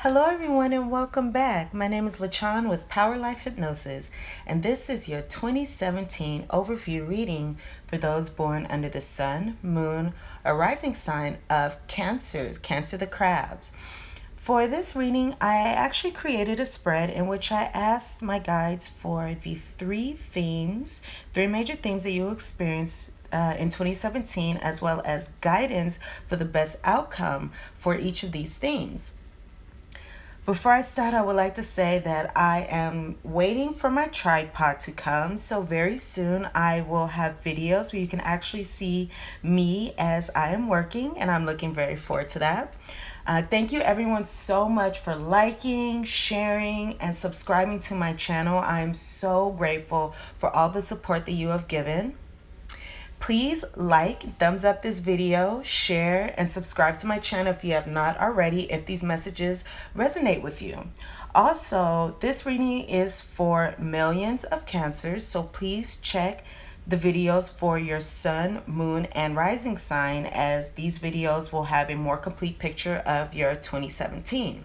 Hello, everyone, and welcome back. My name is LaChan with Power Life Hypnosis, and this is your 2017 overview reading for those born under the sun, moon, or rising sign of Cancer the crabs. For this reading, I actually created a spread in which I asked my guides for the three major themes that you will experience in 2017, as well as guidance for the best outcome for each of these themes. Before I start, I would like to say that I am waiting for my tripod to come. So, very soon, I will have videos where you can actually see me as I am working, and I'm looking very forward to that. Thank you, everyone, so much for liking, sharing, and subscribing to my channel. I'm so grateful for all the support that you have given. Please like, thumbs up this video, share, and subscribe to my channel if you have not already, if these messages resonate with you. Also, this reading is for millions of Cancers, so please check the videos for your sun, moon, and rising sign, as these videos will have a more complete picture of your 2017.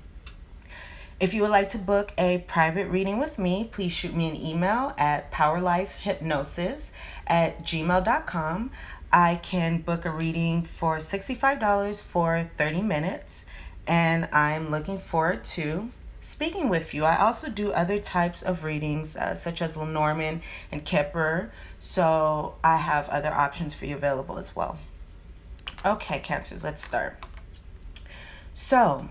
If you would like to book a private reading with me, please shoot me an email at powerlifehypnosis@gmail.com. I can book a reading for $65 for 30 minutes, and I'm looking forward to speaking with you. I also do other types of readings, such as Lenormand and Kepler, so I have other options for you available as well. Okay, Cancers, let's start. So,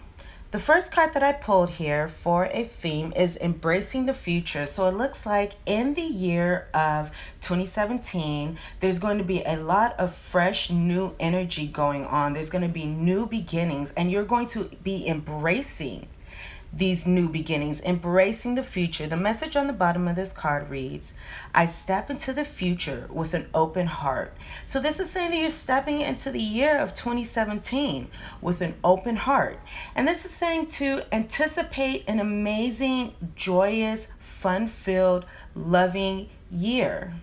the first card that I pulled here for a theme is Embracing the Future. So it looks like in the year of 2017, there's going to be a lot of fresh new energy going on. There's going to be new beginnings, and you're going to be embracing these new beginnings, embracing the future. The message on the bottom of this card reads, I step into the future with an open heart. So this is saying that you're stepping into the year of 2017 with an open heart. And this is saying to anticipate an amazing, joyous, fun-filled, loving year.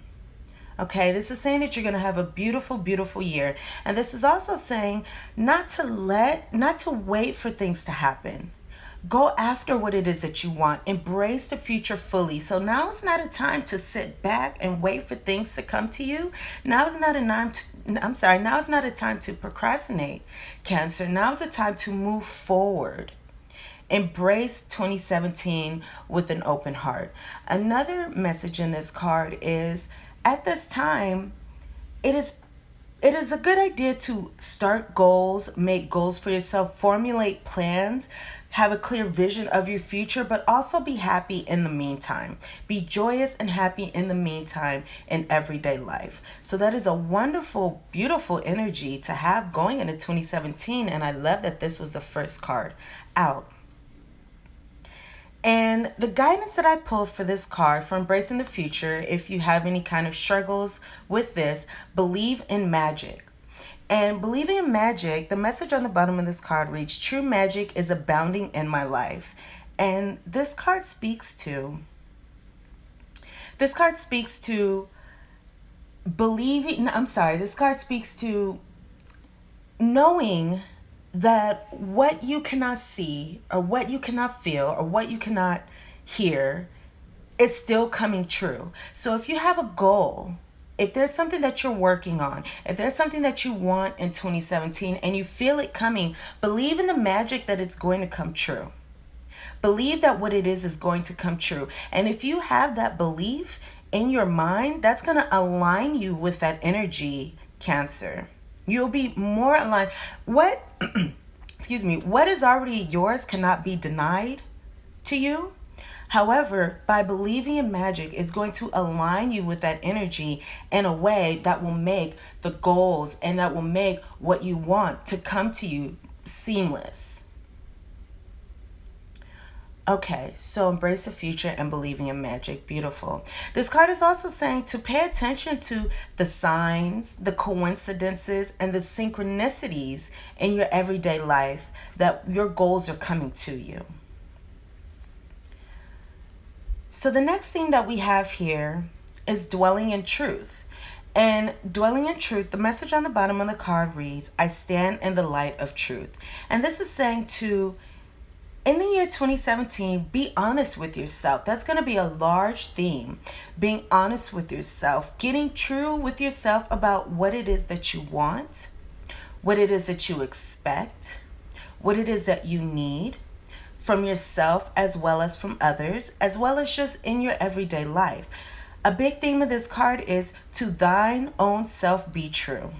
Okay, this is saying that you're going to have a beautiful, beautiful year. And this is also saying not to wait for things to happen. Go after what it is that you want. Embrace the future fully. So now is not a time to sit back and wait for things to come to you. Now is not a time to procrastinate, Cancer. Now is a time to move forward. Embrace 2017 with an open heart. Another message in this card is, at this time, it is a good idea to start goals, make goals for yourself, formulate plans, have a clear vision of your future, but also be happy in the meantime. Be joyous and happy in the meantime in everyday life. So that is a wonderful, beautiful energy to have going into 2017, and I love that this was the first card out. And the guidance that I pulled for this card for Embracing the Future, if you have any kind of struggles with this, believe in magic. And believing in magic, the message on the bottom of this card reads, true magic is abounding in my life. And this card speaks to knowing that what you cannot see, or what you cannot feel, or what you cannot hear is still coming true. So if you have a goal, if there's something that you're working on, if there's something that you want in 2017 and you feel it coming, believe in the magic that it's going to come true. Believe that what it is going to come true. And if you have that belief in your mind, that's going to align you with that energy, Cancer. You'll be more aligned. What is already yours cannot be denied to you. However, by believing in magic, it's going to align you with that energy in a way that will make the goals and that will make what you want to come to you seamless. Okay, so embrace the future and believing in magic. Beautiful. This card is also saying to pay attention to the signs, the coincidences, and the synchronicities in your everyday life that your goals are coming to you. So the next thing that we have here is dwelling in truth. And dwelling in truth, the message on the bottom of the card reads, I stand in the light of truth. And this is saying to In the year 2017, be honest with yourself. That's going to be a large theme. Being honest with yourself, getting true with yourself about what it is that you want, what it is that you expect, what it is that you need from yourself as well as from others, as well as just in your everyday life. A big theme of this card is to thine own self be true.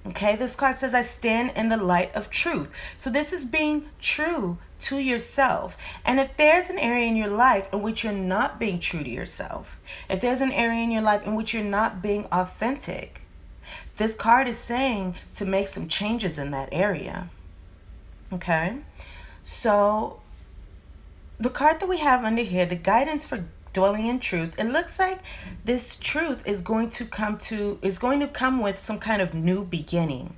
Okay, this card says, I stand in the light of truth. So this is being true to yourself. And if there's an area in your life in which you're not being true to yourself, if there's an area in your life in which you're not being authentic, this card is saying to make some changes in that area. Okay, so the card that we have under here, the guidance for dwelling in truth, it looks like this truth is going to come with some kind of new beginning.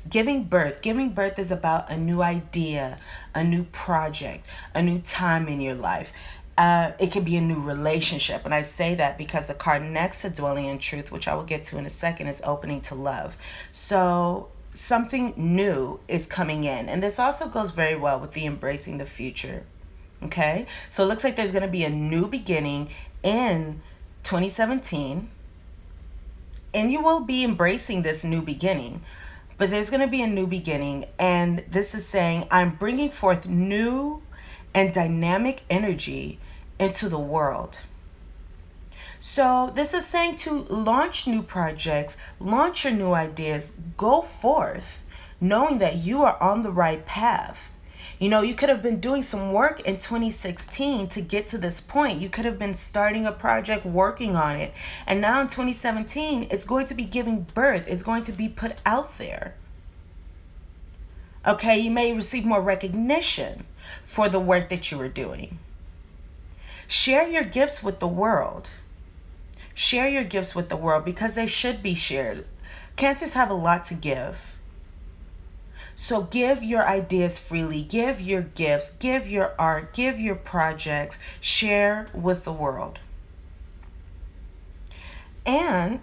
Giving birth is about a new idea, a new project, a new time in your life. It could be a new relationship, and I say that because the card next to dwelling in truth, which I will get to in a second, is opening to love. So something new is coming in, and this also goes very well with the embracing the future. Okay, so it looks like there's going to be a new beginning in 2017, and you will be embracing this new beginning. But there's going to be a new beginning, and this is saying, I'm bringing forth new and dynamic energy into the world. So this is saying to launch new projects, launch your new ideas, go forth, knowing that you are on the right path. You know, you could have been doing some work in 2016 to get to this point. You could have been starting a project, working on it. And now in 2017, it's going to be giving birth. It's going to be put out there. Okay, you may receive more recognition for the work that you are doing. Share your gifts with the world. Share your gifts with the world because they should be shared. Cancers have a lot to give. So give your ideas freely, give your gifts, give your art, give your projects, share with the world. And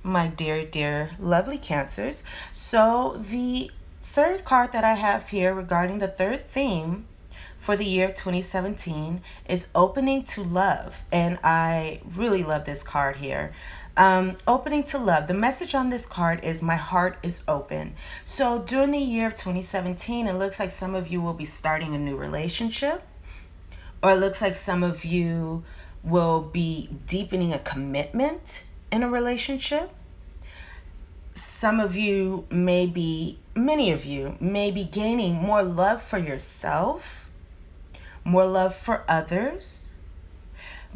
my dear, dear, lovely Cancers, so the third card that I have here regarding the third theme for the year 2017 is opening to love. And I really love this card here. Opening to love. The message on this card is my heart is open. So during the year of 2017, it looks like some of you will be starting a new relationship, or it looks like some of you will be deepening a commitment in a relationship. Some of you many of you may be gaining more love for yourself, more love for others,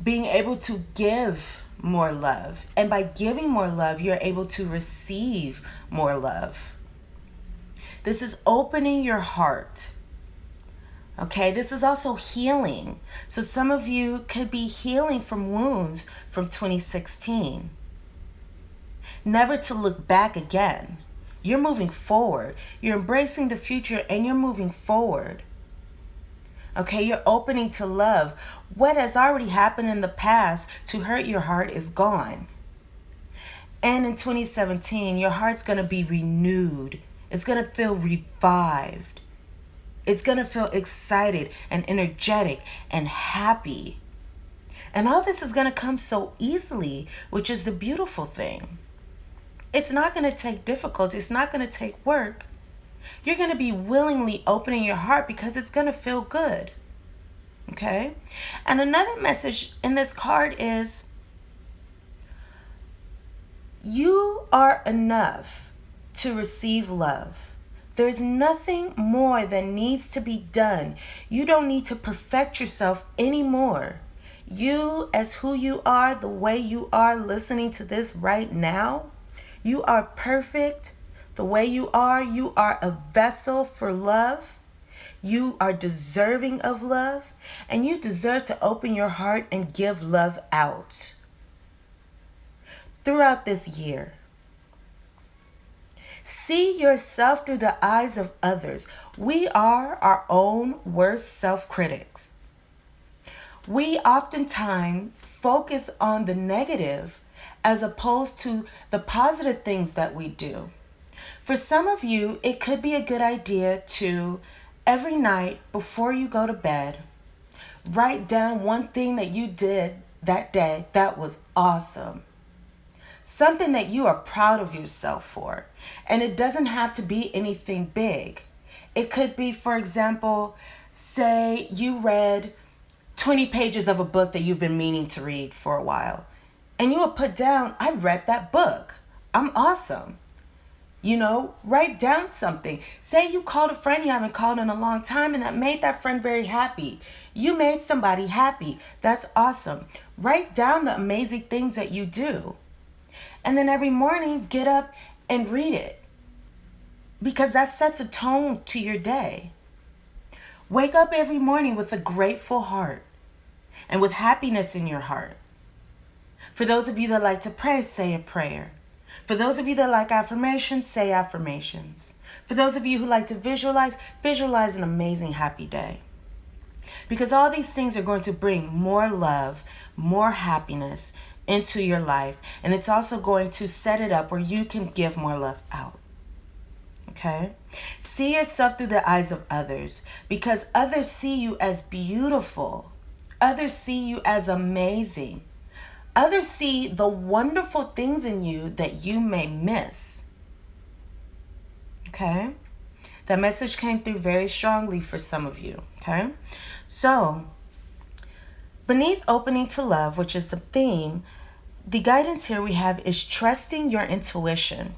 being able to give more love. And by giving more love, you're able to receive more love. This is opening your heart. Okay, this is also healing. So some of you could be healing from wounds from 2016. Never to look back again. You're moving forward. You're embracing the future and you're moving forward. Okay, you're opening to love. What has already happened in the past to hurt your heart is gone. And in 2017, your heart's going to be renewed. It's going to feel revived. It's going to feel excited and energetic and happy. And all this is going to come so easily, which is the beautiful thing. It's not going to take difficulty. It's not going to take work. You're going to be willingly opening your heart because it's going to feel good. Okay? And another message in this card is you are enough to receive love. There's nothing more that needs to be done. You don't need to perfect yourself anymore. You, as who you are, the way you are listening to this right now, you are perfect. The way you are a vessel for love. You are deserving of love, and you deserve to open your heart and give love out. Throughout this year, see yourself through the eyes of others. We are our own worst self-critics. We oftentimes focus on the negative as opposed to the positive things that we do. For some of you, it could be a good idea to every night before you go to bed, write down one thing that you did that day that was awesome. Something that you are proud of yourself for. And it doesn't have to be anything big. It could be, for example, say you read 20 pages of a book that you've been meaning to read for a while. And you will put down, I read that book. I'm awesome. Write down something. Say you called a friend you haven't called in a long time and that made that friend very happy. You made somebody happy. That's awesome. Write down the amazing things that you do. And then every morning, get up and read it. Because that sets a tone to your day. Wake up every morning with a grateful heart and with happiness in your heart. For those of you that like to pray, say a prayer. For those of you that like affirmations, say affirmations. For those of you who like to visualize an amazing happy day. Because all these things are going to bring more love, more happiness into your life. And it's also going to set it up where you can give more love out. Okay? See yourself through the eyes of others, because others see you as beautiful. Others see you as amazing. Others see the wonderful things in you that you may miss. Okay? That message came through very strongly for some of you. Okay? So, beneath opening to love, which is the theme, the guidance here we have is trusting your intuition.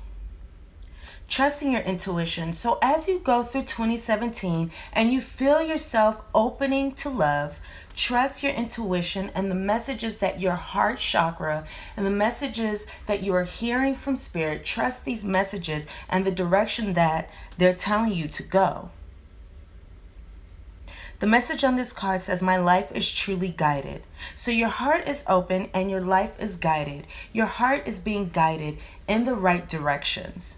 Trusting your intuition. So as you go through 2017 and you feel yourself opening to love, trust your intuition and the messages that your heart chakra and the messages that you are hearing from spirit. Trust these messages and the direction that they're telling you to go. The message on this card says, my life is truly guided. So your heart is open and your life is guided. Your heart is being guided in the right directions.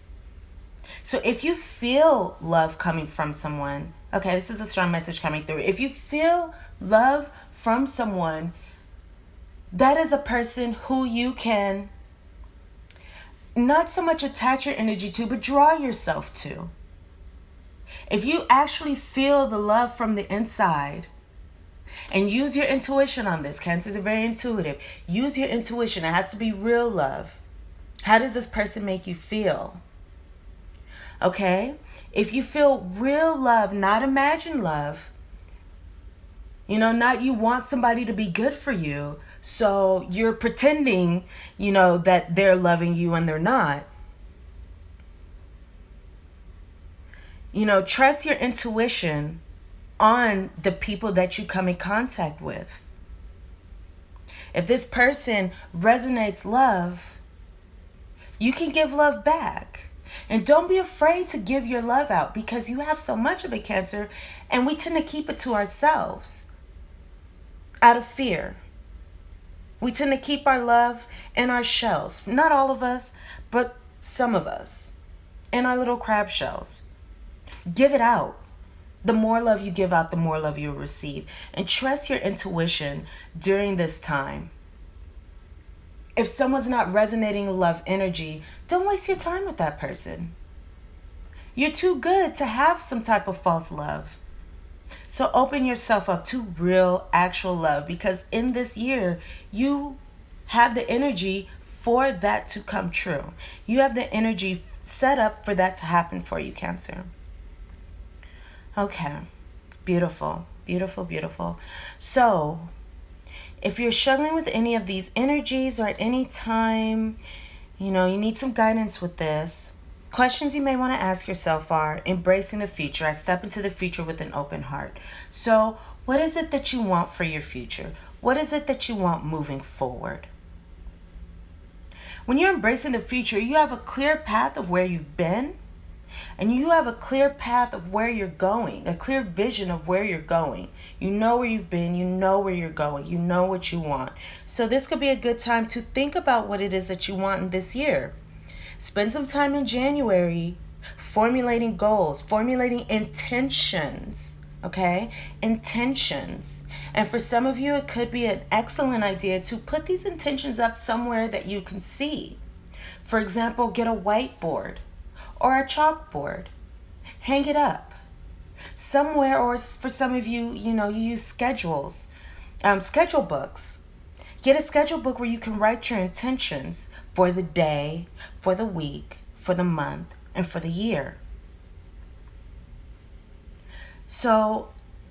So if you feel love coming from someone, okay, this is a strong message coming through. If you feel love from someone, that is a person who you can not so much attach your energy to, but draw yourself to. If you actually feel the love from the inside, and use your intuition on this, Cancers are very intuitive. Use your intuition. It has to be real love. How does this person make you feel? Okay? If you feel real love, not imagined love, not you want somebody to be good for you, so you're pretending, that they're loving you and they're not. Trust your intuition on the people that you come in contact with. If this person resonates love, you can give love back. And don't be afraid to give your love out, because you have so much of it, Cancer, and we tend to keep it to ourselves out of fear. We tend to keep our love in our shells. Not all of us, but some of us, in our little crab shells. Give it out. The more love you give out, the more love you'll receive. And trust your intuition during this time. If someone's not resonating love energy, don't waste your time with that person. You're too good to have some type of false love. So open yourself up to real, actual love, because in this year, you have the energy for that to come true. You have the energy set up for that to happen for you, Cancer. Okay, beautiful, beautiful, beautiful. So, if you're struggling with any of these energies or at any time, you need some guidance with this, questions you may want to ask yourself are, embracing the future. I step into the future with an open heart. So, what is it that you want for your future? What is it that you want moving forward? When you're embracing the future, you have a clear path of where you've been. And you have a clear path of where you're going, a clear vision of where you're going. You know where you've been, you know where you're going, you know what you want. So this could be a good time to think about what it is that you want in this year. Spend some time in January formulating goals, formulating intentions, okay? Intentions. And for some of you, it could be an excellent idea to put these intentions up somewhere that you can see. For example, get a whiteboard or a chalkboard. Hang it up. Somewhere, or for some of you, you use schedules, schedule books. Get a schedule book where you can write your intentions for the day, for the week, for the month, and for the year. So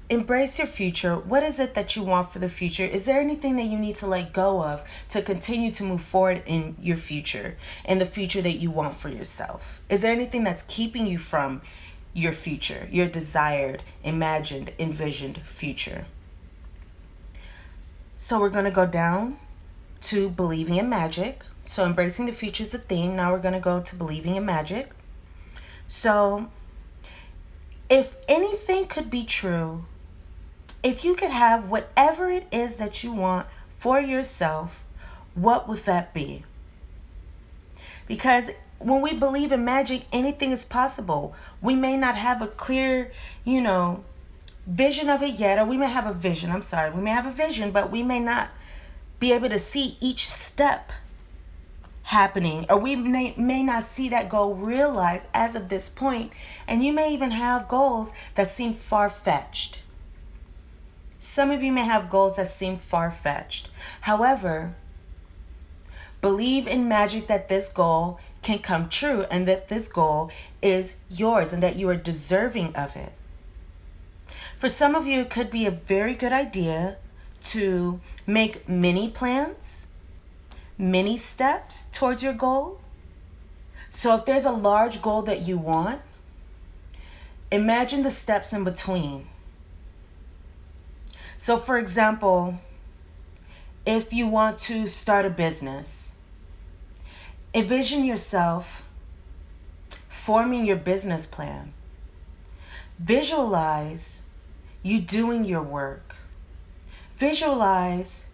embrace your future. What is it that you want for the future? Is there anything that you need to let go of to continue to move forward in your future, in the future that you want for yourself? Is there anything that's keeping you from your future, your desired, imagined, envisioned future? So we're going to go down to believing in magic. So embracing the future is the theme. Now we're going to go to believing in magic. So if anything could be true, if you could have whatever it is that you want for yourself, what would that be? Because when we believe in magic, anything is possible. We may not have a clear, vision of it yet, or we may have a vision. We may have a vision, but we may not be able to see each step happening, or we may not see that goal realized as of this point. And you may even have goals that seem far-fetched. Some of you may have goals that seem far-fetched. However, believe in magic that this goal can come true, and that this goal is yours, and that you are deserving of it. For some of you, it could be a very good idea to make mini plans, mini steps towards your goal. So if there's a large goal that you want, imagine the steps in between. So for example, if you want to start a business, envision yourself forming your business plan. Visualize you doing your work. Visualize,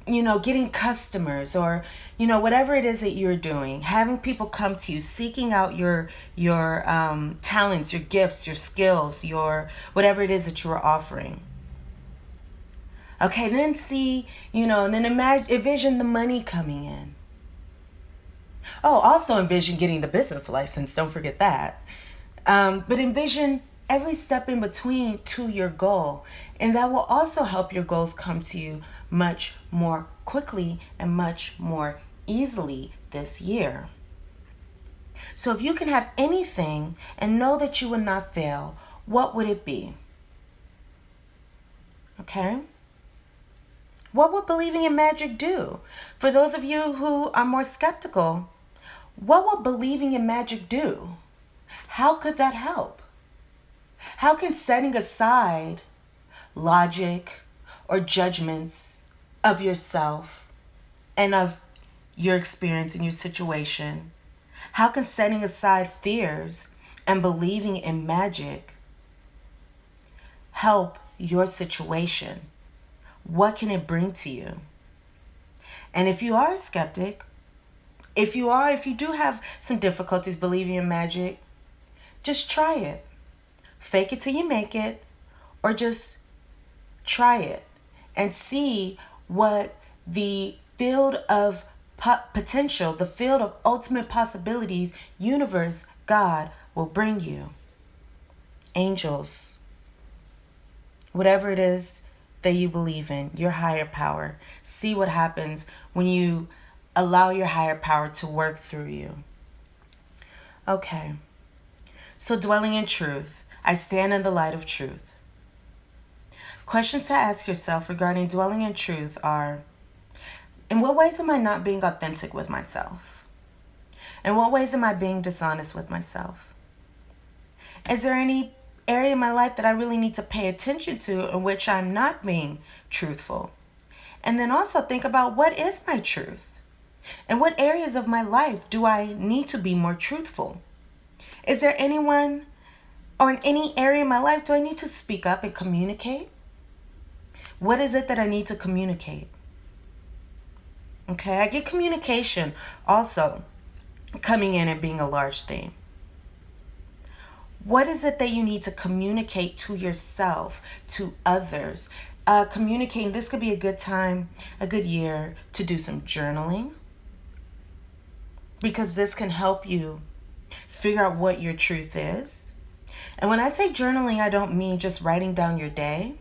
getting customers, or, whatever it is that you're doing, having people come to you, seeking out your talents, your gifts, your skills, your whatever it is that you are offering. Okay, then see, and then envision the money coming in. Oh, also envision getting the business license. Don't forget that. But envision every step in between to your goal. And that will also help your goals come to you much more quickly and much more easily this year. So if you can have anything and know that you will not fail, what would it be? Okay? What would believing in magic do? For those of you who are more skeptical, what would believing in magic do? How could that help? How can setting aside logic or judgments of yourself and of your experience and your situation, how can setting aside fears and believing in magic help your situation? What can it bring to you? And if you are a skeptic, if you do have some difficulties believing in magic, just try it. Fake it till you make it, or just try it and see what the field of potential, the field of ultimate possibilities, universe, God will bring you. Angels, whatever it is that you believe in, your higher power. See what happens when you allow your higher power to work through you. Okay, so dwelling in truth. I stand in the light of truth. Questions to ask yourself regarding dwelling in truth are, in what ways am I not being authentic with myself? In what ways am I being dishonest with myself? Is there any area in my life that I really need to pay attention to in which I'm not being truthful? And then also think about, what is my truth? In what areas of my life do I need to be more truthful? Is there anyone or in any area of my life do I need to speak up and communicate? What is it that I need to communicate? Okay, I get communication also coming in and being a large theme. What is it that you need to communicate to yourself, to others? Communicating, this could be a good time, a good year to do some journaling, because this can help you figure out what your truth is. And when I say journaling, I don't mean just writing down your day.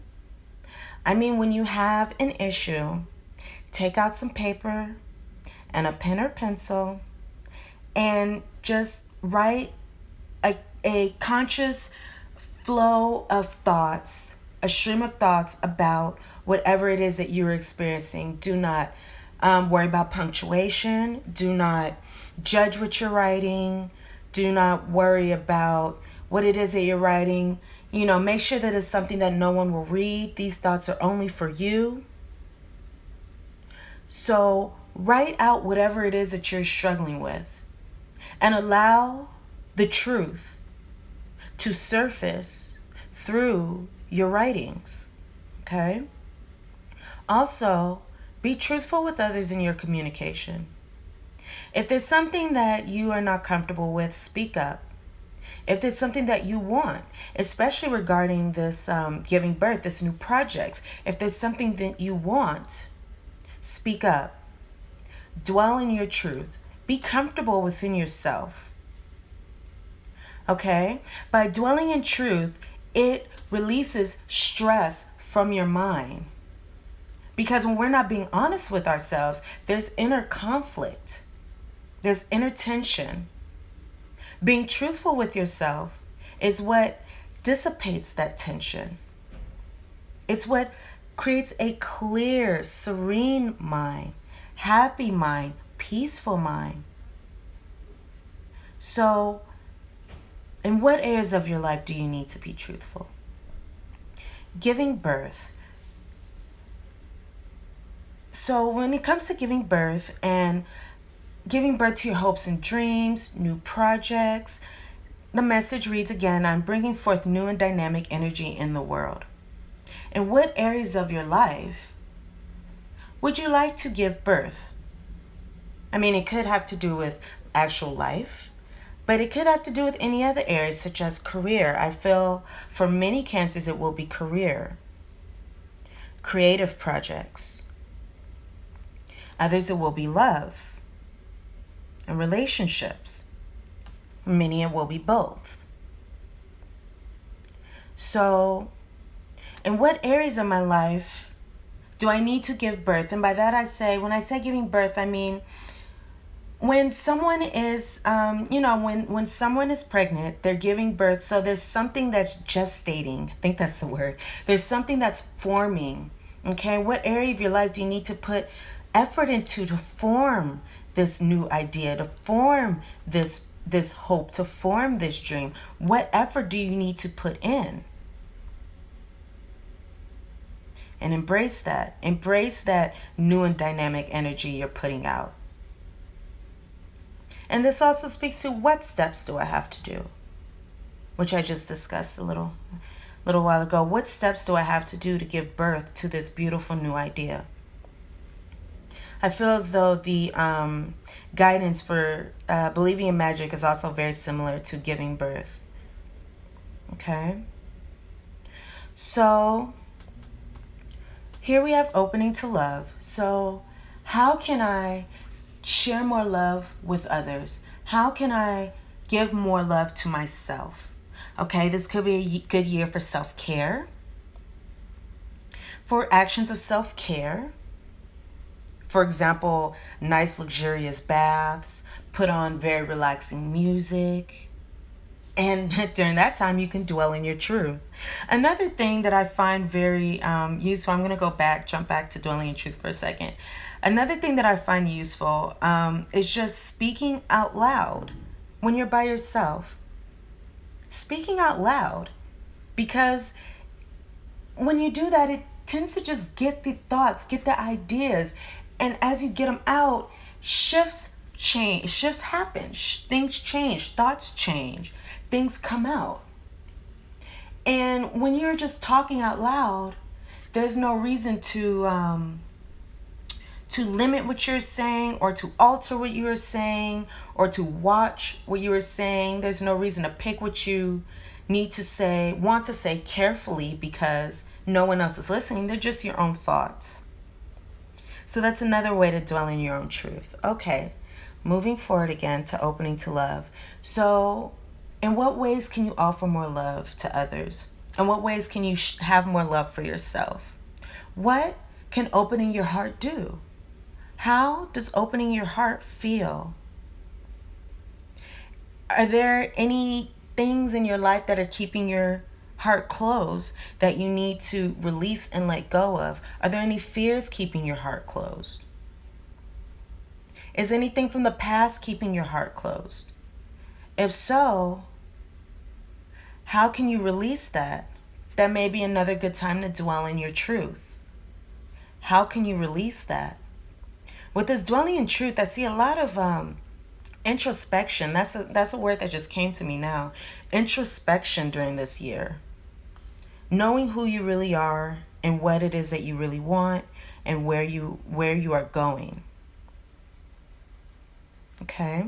I mean, when you have an issue, take out some paper and a pen or pencil and just write a conscious flow of thoughts, a stream of thoughts about whatever it is that you're experiencing. Do not worry about punctuation. Do not judge what you're writing. Do not worry about what it is that you're writing. You know, make sure that it's something that no one will read. These thoughts are only for you. So write out whatever it is that you're struggling with and allow the truth to surface through your writings. Okay? Also, be truthful with others in your communication. If there's something that you are not comfortable with, speak up. If there's something that you want, especially regarding this giving birth, this new projects, if there's something that you want, speak up. Dwell in your truth. Be comfortable within yourself. Okay? By dwelling in truth, it releases stress from your mind. Because when we're not being honest with ourselves, there's inner conflict. There's inner tension. Being truthful with yourself is what dissipates that tension. It's what creates a clear, serene mind, happy mind, peaceful mind. So, in what areas of your life do you need to be truthful? Giving birth. So, when it comes to giving birth and giving birth to your hopes and dreams, new projects, the message reads again, I'm bringing forth new and dynamic energy in the world. In what areas of your life would you like to give birth? I mean, it could have to do with actual life, but it could have to do with any other areas such as career. I feel for many cancers it will be career, creative projects. Others it will be love and relationships. Many it will be both. So, in what areas of my life do I need to give birth? And by that when I say giving birth, I mean when someone is, when someone is pregnant, they're giving birth. So there's something that's gestating. I think that's the word. There's something that's forming. Okay, what area of your life do you need to put effort into to form this new idea, to form this hope, to form this dream? What effort do you need to put in? And embrace that. Embrace that new and dynamic energy you're putting out. And this also speaks to what steps do I have to do, which I just discussed a little while ago. What steps do I have to do to give birth to this beautiful new idea? I feel as though the guidance for believing in magic is also very similar to giving birth. Okay? So, here we have opening to love. So, how can I share more love with others? How can I give more love to myself? Okay, this could be a good year for self-care, for actions of self-care. For example, nice luxurious baths, put on very relaxing music. And during that time, you can dwell in your truth. Another thing that I find very useful, I'm going to jump back to dwelling in truth for a second. Another thing that I find useful is just speaking out loud when you're by yourself. Speaking out loud. Because when you do that, it tends to just get the thoughts, get the ideas. And as you get them out, shifts happen, things change, thoughts change, things come out. And when you're just talking out loud, there's no reason to limit what you're saying or to alter what you are saying or to watch what you are saying. There's no reason to pick what you want to say carefully because no one else is listening. They're just your own thoughts. So that's another way to dwell in your own truth. Okay, moving forward again to opening to love. So In what ways can you offer more love to others? In what ways can you have more love for yourself? What can opening your heart do? How does opening your heart feel? Are there any things in your life that are keeping your heart closed that you need to release and let go of? Are there any fears keeping your heart closed? Is anything from the past keeping your heart closed? If so, how can you release that? That may be another good time to dwell in your truth. How can you release that? With this dwelling in truth, I see a lot of introspection. That's a word that just came to me now. Introspection during this year. Knowing who you really are and what it is that you really want and where you are going. Okay?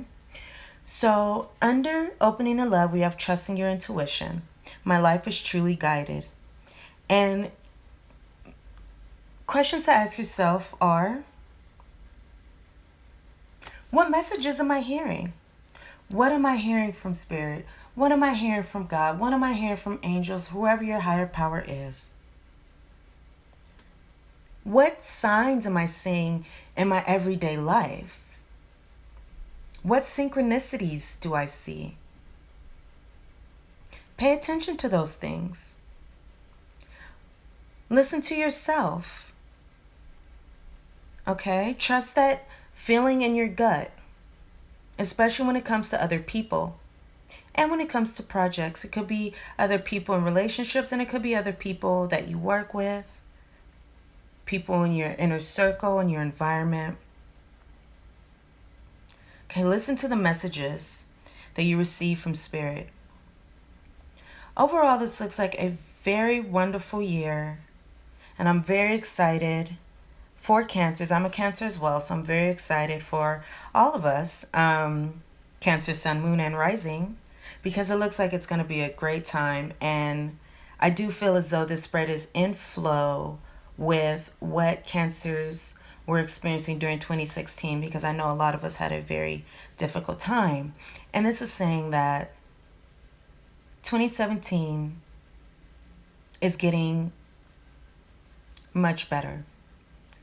So, under opening to love, we have trusting your intuition. My life is truly guided. And questions to ask yourself are, what messages am I hearing? What am I hearing from Spirit? What am I hearing from God? What am I hearing from angels, whoever your higher power is? What signs am I seeing in my everyday life? What synchronicities do I see? Pay attention to those things. Listen to yourself. Okay? Trust that feeling in your gut, especially when it comes to other people. And when it comes to projects, it could be other people in relationships, and it could be other people that you work with, people in your inner circle, in your environment. Okay, listen to the messages that you receive from Spirit. Overall, this looks like a very wonderful year, and I'm very excited for Cancers. I'm a Cancer as well, so I'm very excited for all of us, Cancer, Sun, Moon, and Rising, because it looks like it's going to be a great time. And I do feel as though this spread is in flow with what Cancers were experiencing during 2016, because I know a lot of us had a very difficult time. And this is saying that 2017 is getting much better.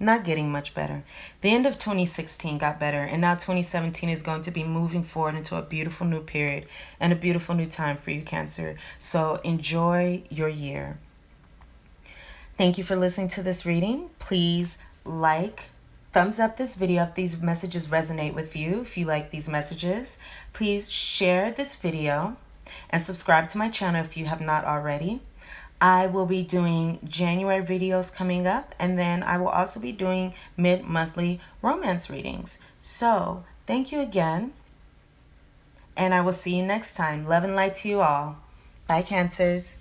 Not getting much better. The end of 2016 got better, and now 2017 is going to be moving forward into a beautiful new period and a beautiful new time for you, Cancer. So enjoy your year. Thank you for listening to this reading. Please thumbs up this video if these messages resonate with you. If you like these messages, please share this video and subscribe to my channel if you have not already. I will be doing January videos coming up, and then I will also be doing mid-monthly romance readings. So, thank you again, and I will see you next time. Love and light to you all. Bye, Cancers.